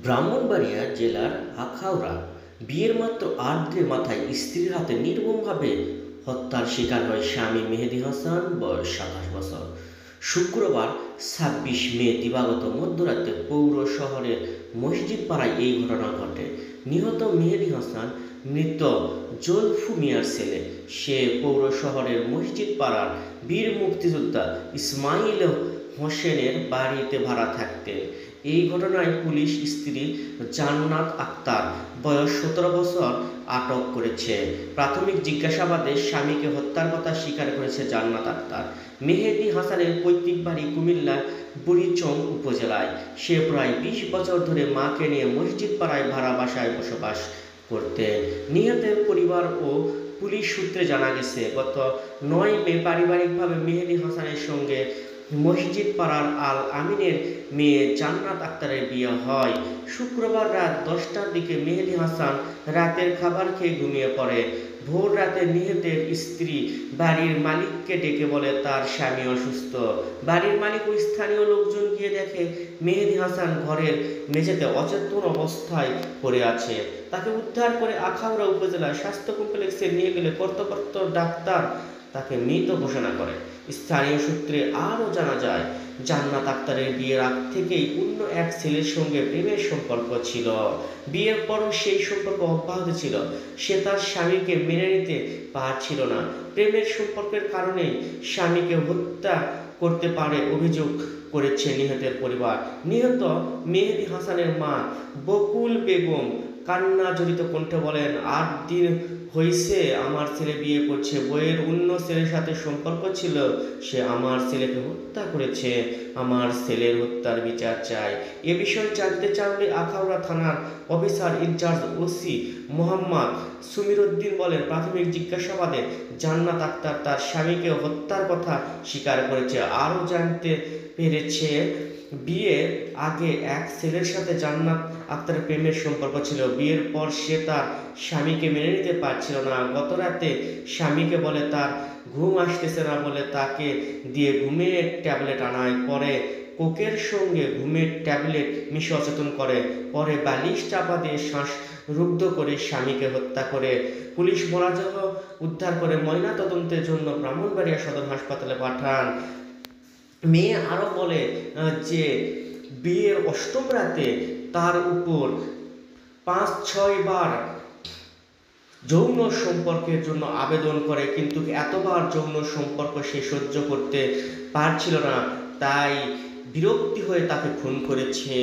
ব্রাহ্মণবাড়িয়া জেলার আখাউড়া বিয়ের মাত্র ৮ দিনের মাথায় স্ত্রীর হাতে নির্মমভাবে হত্যার শিকার হয় স্বামী মেহেদী হাসান, বয়স ২৭ বছর। শুক্রবার ২৬ মে দিবাগত মধ্যরাতে পৌর শহরের মসজিদ পাড়ায় এই ঘটনা ঘটে। নিহত মেহেদী হাসান মৃত জুলফু মিয়ার ছেলে। সে পৌর শহরের মসজিদ পাড়ার বীর মুক্তিযোদ্ধা ইসমাইল হোসেনের বাড়িতে ভাড়া থাকতেন। এই ঘটনায় পুলিশ স্ত্রী জান্নাত আক্তার, বয়স ১৭ বছর আটক করেছে। প্রাথমিক জিজ্ঞাসাবাদে স্বামীকে হত্যার কথা স্বীকার করেছে জান্নাত আক্তার। মেহেদী হাসানের পৈতৃক বাড়ি কুমিল্লার বুড়িচং উপজেলায়। সে প্রায় ২০ বছর ধরে মাকে নিয়ে মসজিদ পাড়ায় ভাড়া বাসায় বসবাস করতেন। নিহতের পরিবার ও পুলিশ সূত্রে জানা গেছে, গত ৯ মে পারিবারিকভাবে মেহেদী হাসানের সঙ্গে মসজিদ পাড়ার আল আমিনের মেয়ে জান্নাত আক্তারের বিয়ে হয়। শুক্রবার রাত ১০টার দিকে মেহেদী হাসান রাতের খাবার খেয়ে ঘুমিয়ে পড়ে। ভোর রাতে নিহতের স্ত্রী বাড়ির মালিককে ডেকে বলে তার স্বামী অসুস্থ। বাড়ির মালিক ও স্থানীয় লোকজন গিয়ে দেখে মেহেদী হাসান ঘরের মেঝেতে অচেতন অবস্থায় পড়ে আছে। তাকে উদ্ধার করে আখাউড়া উপজেলা স্বাস্থ্য কমপ্লেক্সে নিয়ে গেলে কর্তব্যরত ডাক্তার তাকে মৃত ঘোষণা করে। স্থানীয় সূত্রে আরও জানা যায়, জান্নাত আক্তারের বিয়ের আগ থেকেই অন্য এক ছেলের সঙ্গে প্রেমের সম্পর্ক ছিল। বিয়ের পরও সেই সম্পর্ক অব্যাহত ছিল। সে তার স্বামীকে মেনে নিতে পারছিল না। প্রেমের সম্পর্কের কারণেই স্বামীকে হত্যা করতে পারে অভিযোগ করেছে নিহতের পরিবার। নিহত মেহেদী হাসানের মা বকুল বেগম কান্না জড়িত কণ্ঠে বলেন, ৮ দিন হয়েছে আমার ছেলে বিয়ে করছে, বইয়ের অন্য ছেলের সাথে সম্পর্ক ছিল, সে আমার ছেলেকে হত্যা করেছে, আমার ছেলের হত্যার বিচার চাই। এ বিষয়ে জানতে চাইলে আখাউড়া থানার অফিসার ইনচার্জ ওসি মোহাম্মদ সুমিরউদ্দিন বলেন, প্রাথমিক জিজ্ঞাসাবাদে জান্নাত আক্তার তার স্বামীকে হত্যার কথা স্বীকার করেছে। আরও জানতে পেরেছে, বিয়ের আগে এক ছেলের সাথে জান্নাত আক্তারের প্রেমের সম্পর্ক ছিল। বিয়ের পর সে তার স্বামীকে মেনে নিতে পারছিল না। গত রাতে স্বামীকে বলে তার ঘুম আসতেছে না বলে তাকে দিয়ে ঘুমের ট্যাবলেট আনায়। পরে কোকের সঙ্গে ঘুমের ট্যাবলেট মিশিয়ে অচেতন করে। পরে বালিশ চাপা দিয়ে শ্বাসরুদ্ধ করে স্বামীকে হত্যা করে। পুলিশ মরদেহ উদ্ধার করে ময়নাতদন্তের জন্য ব্রাহ্মণবাড়িয়া সদর হাসপাতালে পাঠান। মেয়ে আরও বলে যে বিয়ের ৮ম রাতে তার উপর ৫-৬ বার যৌন সম্পর্কের জন্য আবেদন করে, কিন্তু এতবার যৌন সম্পর্ক সে সহ্য করতে পারছিল না, তাই বিরক্তি হয়ে তাকে খুন করেছে।